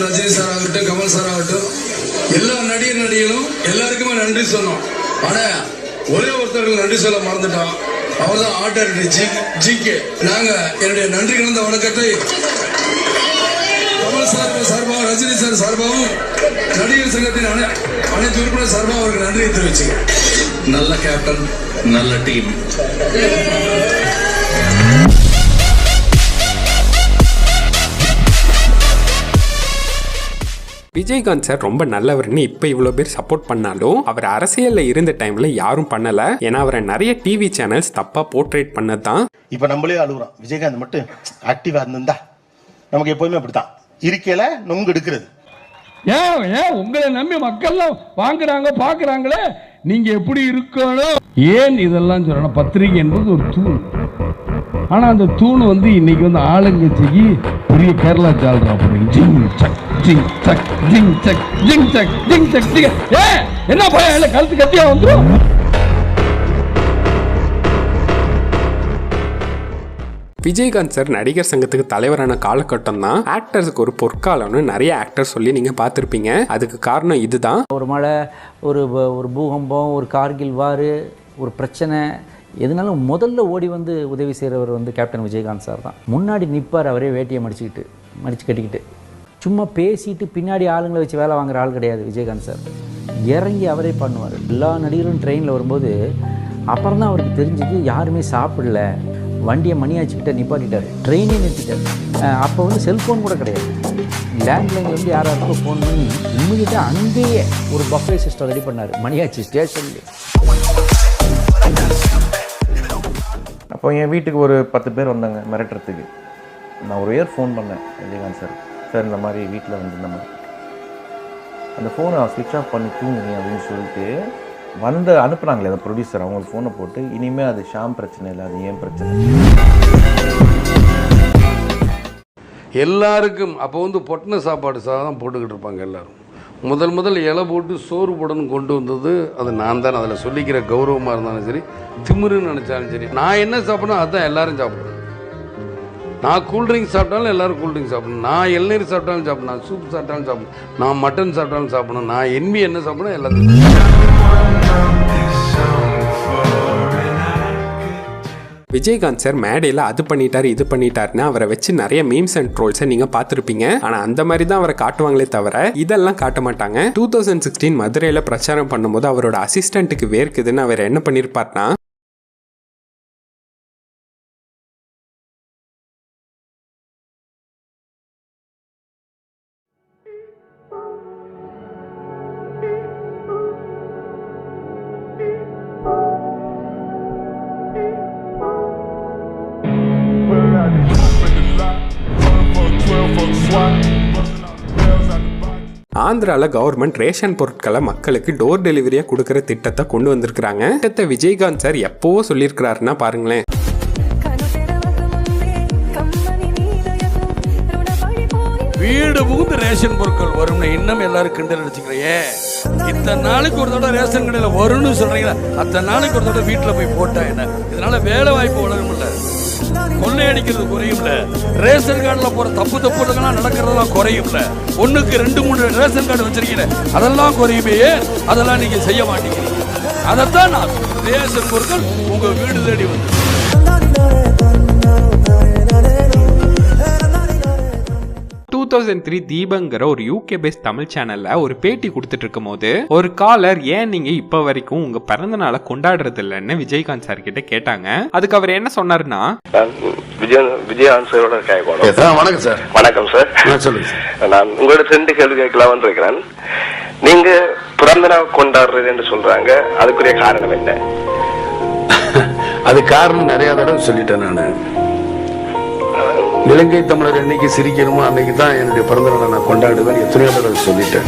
Rajini sir ஆகட்டும், Kamal sir ஆகட்டும், எல்லா நடிகர்களும் எல்லாருக்குமே நன்றி சொன்னோம். ஆனா ஒரே ஒருத்தருக்கு நன்றி சொல்ல மறந்துட்டோம். அவர் தான் ஆர்டர் ஜிகே. நாங்க என்னுடைய நன்றி கலந்த வணக்கத்தை கமல் சார் சார்பாக, ரஜினி சார் சார்பாகவும், நடிகர் சங்கத்தின் அனைத்து உறுப்பினர் சார்பாக அவருக்கு நன்றியை தெரிவிச்சுங்க. நல்ல கேப்டன், நல்ல டீம். விஜயகாந்த் சார் ரொம்ப நல்லவர்னு இப்ப இவ்வளவு பேர் சப்போர்ட் பண்ணாலும் அவர் அரசியல்ல இருந்த டைம்ல யாரும் பண்ணல. ஏன்னா அவரை நிறைய டிவி சேனல்ஸ் தப்பா போர்ட்ரேட் பண்ணதான். இப்ப நம்மளே அழுகுறோம். விஜயகாந்த் மட்டும் ஆக்டிவா இருந்தா நமக்கு எப்போதுமே அப்படித்தான் இருக்கல நொங்கு எடுக்கிறது. ஏன் உங்களை நம்பி மக்கள்லாம் வாங்குறாங்க பாக்குறாங்களே, நீங்க எப்படி இருக்கணும். ஏன் இதெல்லாம் சொல்லணும்? பத்திரிகை என்பது ஒரு தூண். ஆனா அந்த தூண் இன்னைக்கு ஆளுங்கட்சிக்கு பெரிய கேரளா ஜால்ரா ஜிங் சக் ஜிங் சக் ஜிங் சக் ஜிங் சக் ஜிங் சக் ஜிங். என்ன பயம் இல்ல, கழுத்து கத்தியா வந்துரும். விஜயகாந்த் சார் நடிகர் சங்கத்துக்கு தலைவரான காலகட்டம் தான் ஆக்டர்ஸுக்கு ஒரு பொற்காலம்னு நிறைய ஆக்டர் சொல்லி நீங்க பார்த்துருப்பீங்க. அதுக்கு காரணம் இதுதான். ஒரு மழை, ஒரு பூகம்பம், ஒரு கார்கில் வார், ஒரு பிரச்சனை, எதுனாலும் முதல்ல ஓடி உதவி செய்கிறவர் கேப்டன் விஜயகாந்த் சார் தான். முன்னாடி நிற்பார், அவரே வேட்டியை மடிச்சு கட்டிக்கிட்டு. சும்மா பேசிட்டு பின்னாடி ஆளுங்களை வச்சு வேலை வாங்குற ஆள் கிடையாது விஜயகாந்த் சார். இறங்கி அவரே பண்ணுவார். எல்லா நடிகரும் ட்ரெயினில் வரும்போது அப்புறம் தான் அவருக்கு தெரிஞ்சது யாருமே சாப்பிடல, வண்டியை மணியாச்சுக்கிட்ட நிப்பாட்டிட்டார், ட்ரெயினே நிறுத்திட்டார். அப்போ செல்ஃபோன் கூட கிடையாது. லேண்ட்லைனில் யாராருக்கும் ஃபோன் பண்ணி இம்மிடியட்டாக அங்கேயே ஒரு பஃபே சிஸ்டம் ரெடி பண்ணார் மணியாச்சி ஸ்டேஷன்லேயே. அப்போ என் வீட்டுக்கு ஒரு 10 பேர் வந்தாங்க மிரட்டுறதுக்கு. நான் ஒரு ஃபோன் பண்ணேன் விஜயகாந்த் சார். சார் இந்த மாதிரி வீட்டில் இந்த மாதிரி அந்த ஃபோனை ஸ்விட்ச் ஆஃப் பண்ணி தூங்குங்க அப்படின்னு சொல்லிட்டு அனுப்புனாங்களே அந்த ப்ரொடியூசர், அவங்களுக்கு ஃபோனை போட்டு இனிமேல் அது ஷாம் பிரச்சனை இல்லை, அது ஏன் பிரச்சனை. எல்லாருக்கும் அப்போ பொட்டின சாப்பாடு சாதம் போட்டுக்கிட்டு இருப்பாங்க எல்லாரும். முதல் இலை போட்டு சோறு போடணும் கொண்டு வந்தது அது நான் தான். அதில் சொல்லிக்கிற கௌரவமாக இருந்தாலும் சரி, திமிருன்னு நினச்சாலும் சரி, நான் என்ன சாப்பிட்றேன் அதுதான் எல்லாரும் சாப்பிடணும். நான் கூல்ட்ரிங்க்ஸ் சாப்பிட்டாலும் எல்லாரும் கூல்ட்ரிங்க்ஸ் சாப்பிடணும். நான் இளநீர் சாப்பிட்டாலும் சாப்பிடணும், நான் சூப் சாப்பிட்டாலும் சாப்பிடணும், நான் மட்டன் சாப்பிட்டாலும் சாப்பிடணும், நான் என்வி என்ன சாப்பிடணும் எல்லாத்தையும். விஜயகாந்த் சார் மேடையில் அது பண்ணிட்டாரு இது பண்ணிட்டாருன்னு அவரை வச்சு நிறைய மீம்ஸ் அண்ட் ட்ரோல்ஸை நீங்க பார்த்துருப்பீங்க. ஆனா அந்த மாதிரி தான் அவரை காட்டுவாங்களே தவிர இதெல்லாம் காட்ட மாட்டாங்க. 2016 மதுரையில பிரச்சாரம் பண்ணும்போது அவரோட அசிஸ்டன்ட்டுக்கு வேர்க்குதுன்னு அவர் என்ன பண்ணிருப்பார்னா, ஆந்திரால கவர்மெண்ட் ரேஷன் பொருட்களை மக்களுக்கு டோர் டெலிவரியா கொடுக்கற திட்டத்தை கொண்டு வந்திருக்காங்க. திட்டத்தை விஜயகாந்த் சார் எப்போ சொல்லியிருக்கிறாருன்னா பாருங்களேன். வீடு புகுந்து ரேஷன் பொருட்கள் வரும்னு இன்னும் எல்லாரும் கிண்டல் அடிச்சுக்கிறையே. இத்தனை நாளைக்கு ஒரு தடவை ரேஷன் கடையில் வரும்னு சொல்றீங்களா? அத்தனை நாளைக்கு ஒரு தடவை வீட்டில் போய் போட்டா என்ன? இதனால வேலை வாய்ப்பு வளரும் இல்ல, கொள்ளையடிக்கிறது குறையும் இல்ல, ரேஷன் கார்டுல போற தப்புதெல்லாம் நடக்கிறதெல்லாம் குறையும் இல்ல, 1க்கு 2-3 ரேஷன் கார்டு வச்சிருக்கீங்க அதெல்லாம் குறையுமே. அதெல்லாம் நீங்க செய்ய மாட்டீங்க. அதைத்தான் நான் ரேஷன் பொருட்கள் உங்க வீடு தேடி வந்து 2003 தீபங்கிற ஒரு UK பேஸ்ட் தமிழ் சேனல்ல ஒரு பேட்டி கொடுத்துட்டு இருக்கும் போது ஒரு காலர் ஏன் நீங்க இப்ப வரைக்கும் உங்க பிறந்த நாளை கொண்டாடுறது இல்லைன்னு விஜயகாந்த் சார் கிட்ட கேட்டாங்க. அதுக்கு அவர் என்ன சொன்னாருன்னா, விஜயகாந்த் சாரோட கேட்கணும். வணக்கம் சார். வணக்கம் சார். சொல்லுங்க. நான் உங்களோட 2 கேள்வி கேட்கலாம் இருக்கிறேன். நீங்க பிறந்த நாள் கொண்டாடுறது என்று சொல்றாங்க, அதுக்குரிய காரணம் என்ன? அது காரணம் நிறைய தடவை சொல்லிட்டேன். நான் இலங்கை தமிழர் என்னைக்கு சிரிக்கணுமோ அன்னைக்கு தான் என்னுடைய பிறந்த நாளை நான் கொண்டாடுவேன். எத்தனையோ தடவை சொல்லிட்டேன்.